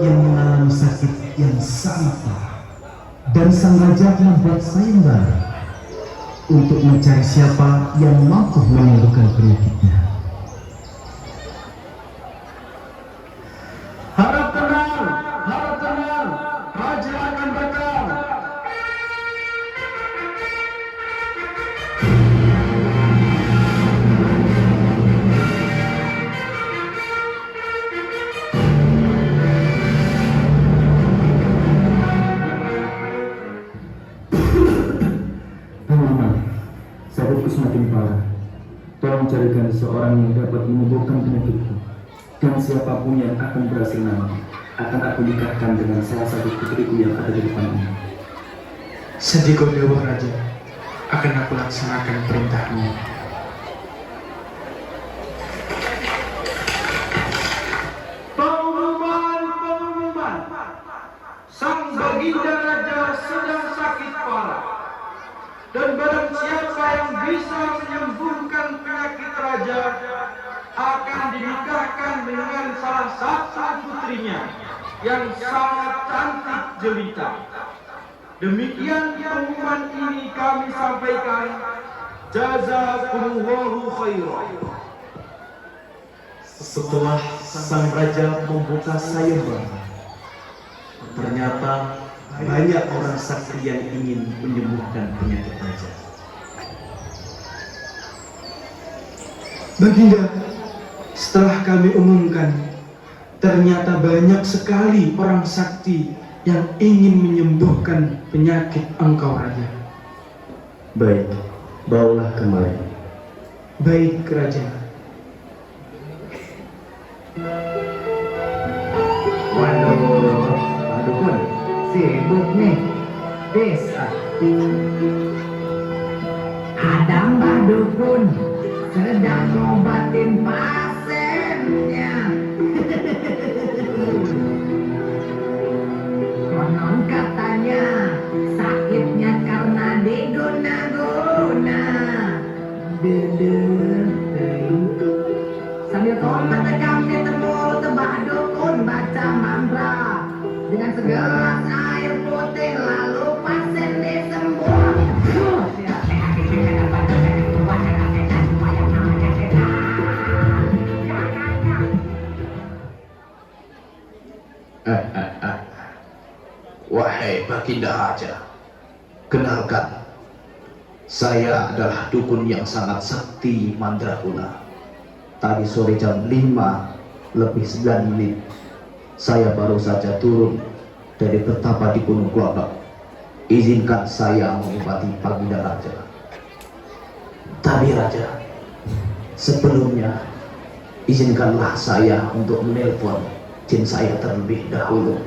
yang mengalami sakit yang sangat parah, dan sang raja membuat sayembara untuk mencari siapa yang mampu menyembuhkan penyakitnya. Harap tenang, raja akan datang. Sakitku semakin parah. Tolong carikan seorang yang dapat menyembuhkan penyakitku. Dan siapapun yang akan berhasil nanti, akan aku nikahkan dengan salah satu putriku yang ada di depan ini. Sendiko Dewa Raja, akan aku laksanakan perintahmu. Pengumuman. Sang Baginda Raja sedang sakit parah. Dan barang siapa yang bisa menyembuhkan penyakit raja akan dinikahkan dengan salah satu putrinya yang sangat cantik jelita. Demikian pengumuman ini kami sampaikan. Jazakumullahu khairan. Setelah sang raja membuka sayembara, ternyata banyak orang sakti yang ingin menyembuhkan penyakit raja. Baginda, setelah kami umumkan, ternyata banyak sekali orang sakti yang ingin menyembuhkan penyakit engkau raja. Baik, bawalah kemari. Baik, Raja. Waduh pun sibuk nih. Bisa. Ada Mbak Dukun sedang ngobatin pasiennya. Konon katanya sakitnya karena diguna-guna. Sambil tomat kami temul tebak dukun baca mantra dengan segelas air putih lalu pasien disembuh. Wahai Baginda Raja, kenalkan, saya adalah dukun yang sangat sakti mandraguna. Tadi sore jam 5:09, saya baru saja turun dari bertapa di Gunung Kelabak. Izinkan saya mengobati Baginda Raja. Tapi Raja, sebelumnya izinkanlah saya untuk menelpon jin saya terlebih dahulu.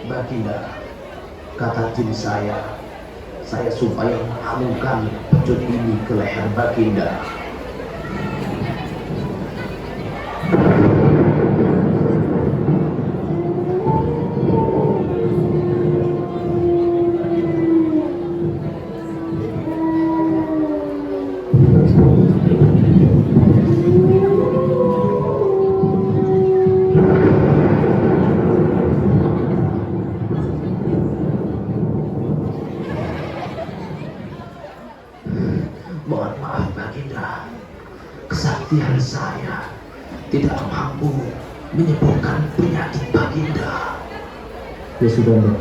Baginda, kata jin saya supaya menghambungkan pecut ini ke leher Baginda. Mohon maaf Baginda, kesaktian saya tidak mampu menyembuhkan penyakit Baginda. Ya sudah, Mbak.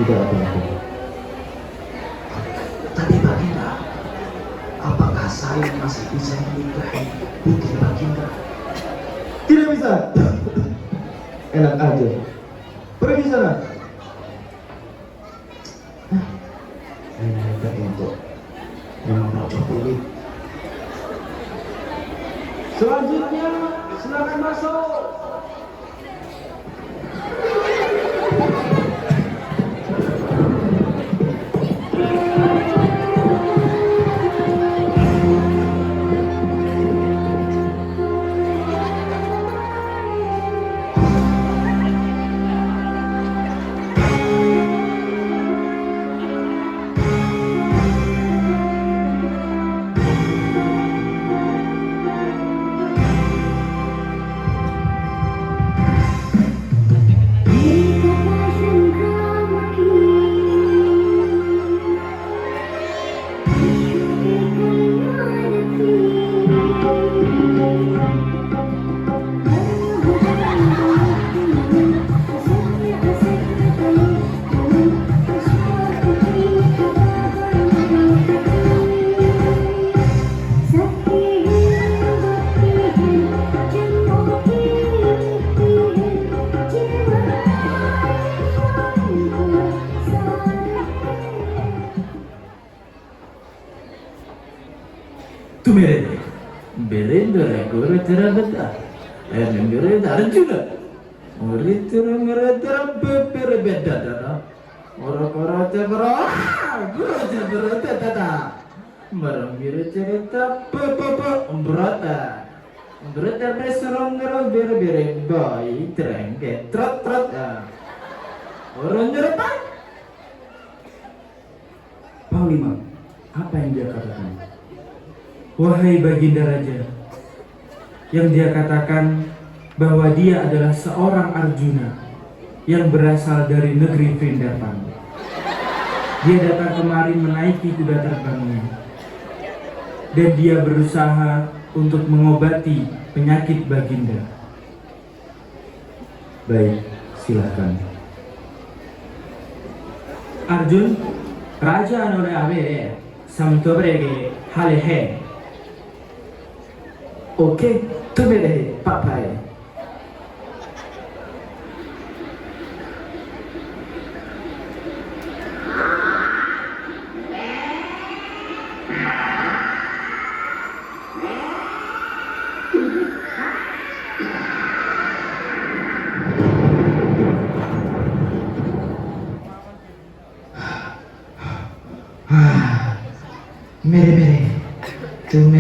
Tidak apa-apa. Tapi Baginda, apakah saya masih bisa menikahi putri Baginda? Tidak bisa. Enak aja. Pergi sana. Ini untuk yang merocok ini. Selanjutnya silakan masuk. Tumere berendere gore terabata engere Arjuna oritura meretera bebere bedada ora tebra guru tebra tata marambire cerita papa umbrata beserong bere bayi terengge trot orang nyerapa. Panglima, apa yang dia katakan? Wahai Baginda Raja, yang dia katakan bahwa dia adalah seorang Arjuna yang berasal dari negeri Vrindavan. Dia datang kemari menaiki kuda terbangnya, dan dia berusaha untuk mengobati penyakit Baginda. Baik, silahkan. Arjun, Raja Anore Ave Samtobrege Halehe. Oke, tumere papai.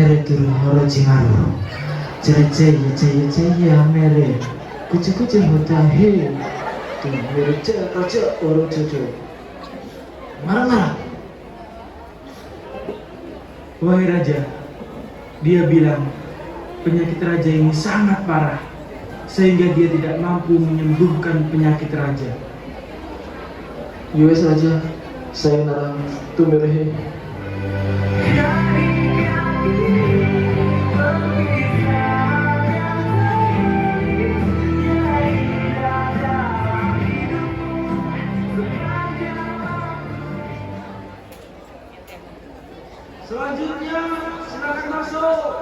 mere turu horo jingaru jaya mere kucu hota he tu mere raja oro jojo marah. Wahai Raja, dia bilang penyakit Raja ini sangat parah sehingga dia tidak mampu menyembuhkan penyakit Raja. Yes Raja, saya narang tumerehe. Selanjutnya silakan masuk.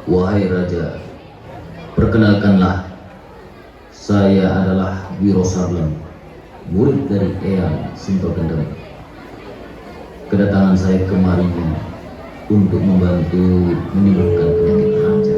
Wahai Raja, perkenalkanlah, saya adalah Wiro Sableng, murid dari Eyang Sintogendeng. Kedatangan saya kemari untuk membantu menyembuhkan penyakit Raja.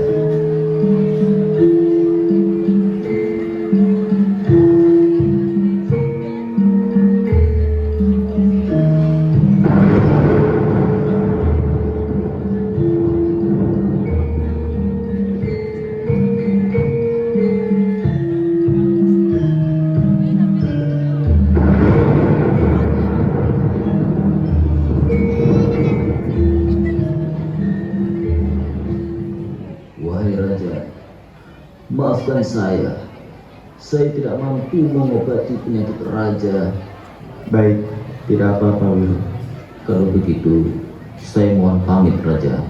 Maafkan saya tidak mampu mengobati penyakit Raja. Baik, tidak apa-apa Wiro. Kalau begitu, saya mohon pamit Raja.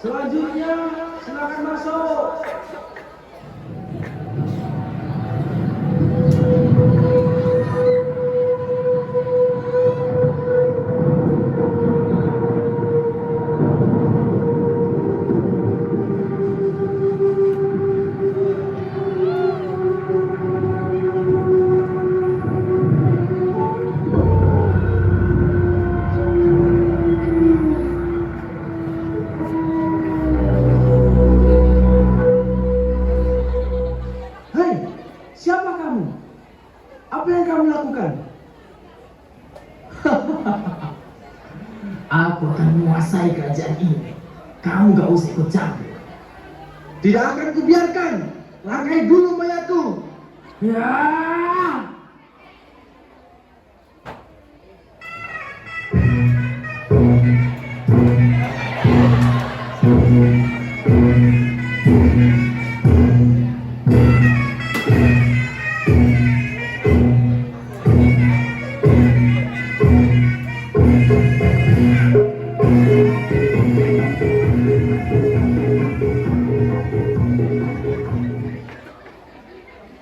Selanjutnya silakan masuk. kerajaan ini. Kamu gak usah ikut campur. Tidak akan kubiarkan. Langkai dulu mayatku. Ya.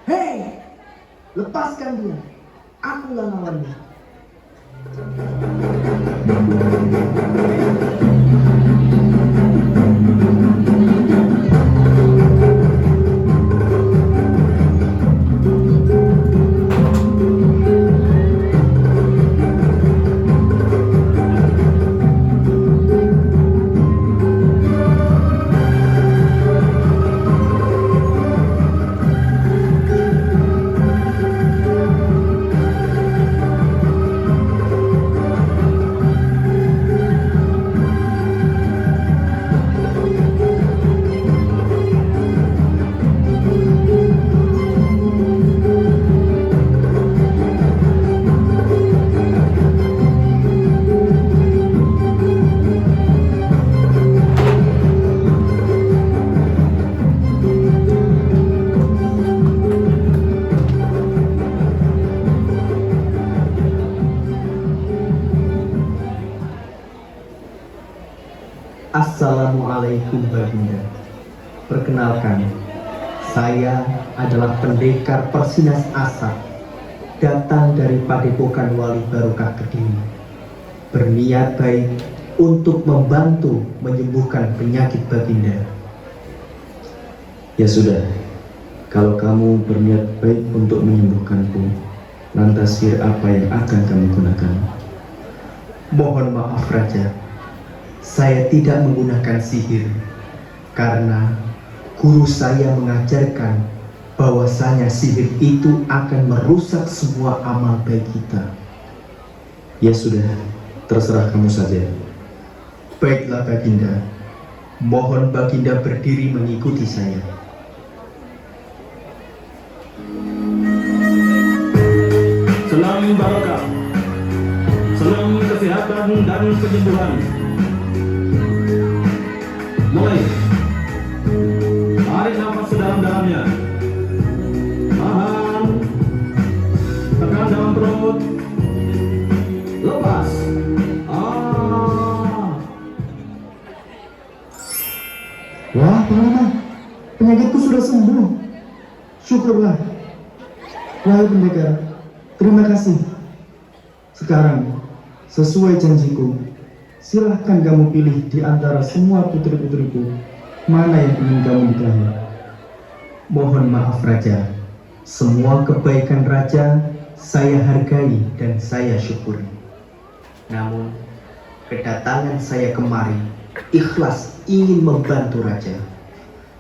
Hei, lepaskan dia. Aku lawannya. Assalamualaikum Baginda. Perkenalkan, saya adalah pendekar Persinas Asad, datang dari Padepokan Wali Barokah Kediri, berniat baik untuk membantu menyembuhkan penyakit Baginda. Ya sudah, kalau kamu berniat baik untuk menyembuhkanku, lantas sihir apa yang akan kamu gunakan? Mohon maaf Raja, saya tidak menggunakan sihir karena guru saya mengajarkan bahwasanya sihir itu akan merusak semua amal baik kita. Ya sudah, terserah kamu saja. Baiklah Baginda, mohon Baginda berdiri mengikuti saya. Selam barokah, selam kesehatan dan penyembuhan. Mulai. Tarik nafas sedalam-dalamnya. Tahan. Tekan dalam perut. Lepas. Wah, Pahlawan, penyakitku sudah sembuh. Syukurlah. Wahai pendekar, terima kasih. Sekarang, sesuai janjiku, silahkan kamu pilih di antara semua putri-putriku mana yang ingin kamu nikahi. Mohon maaf Raja, semua kebaikan Raja saya hargai dan saya syukuri. Namun, kedatangan saya kemari ikhlas ingin membantu Raja.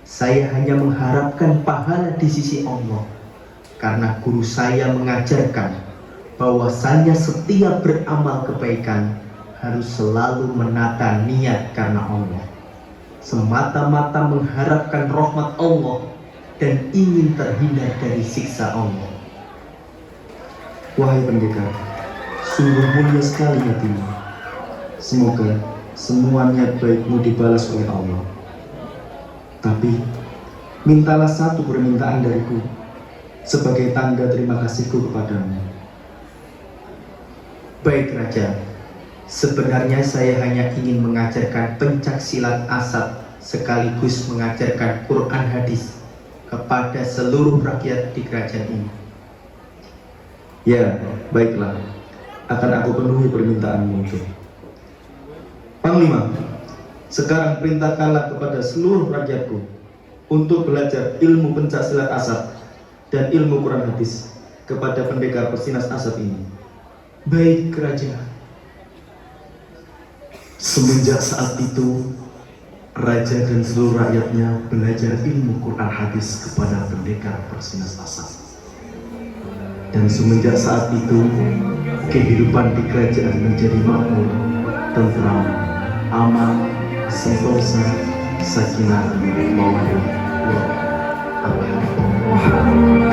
Saya hanya mengharapkan pahala di sisi Allah, karena guru saya mengajarkan bahwasanya setiap beramal kebaikan harus selalu menata niat karena Allah, semata-mata mengharapkan rahmat Allah dan ingin terhindar dari siksa Allah. Wahai pendekar, sungguh mulia sekali hatimu. Semoga semua niat baikmu dibalas oleh Allah. Tapi, mintalah satu permintaan dariku sebagai tanda terima kasihku kepadamu. Baik Raja, sebenarnya saya hanya ingin mengajarkan pencak silat Asad sekaligus mengajarkan Quran hadis kepada seluruh rakyat di kerajaan ini. Ya, baiklah. Akan aku penuhi permintaanmu itu. Panglima, sekarang perintahkanlah kepada seluruh rakyatku untuk belajar ilmu pencak silat Asad dan ilmu Quran hadis kepada pendekar Persinas Asad ini. Baik, Raja. Semenjak saat itu, Raja dan seluruh rakyatnya belajar ilmu Quran hadis kepada pendekar Persinas Asad. Dan semenjak saat itu, kehidupan di kerajaan menjadi makmur, tentram, aman, sentosa, sakinah, mawaddah, warahmah.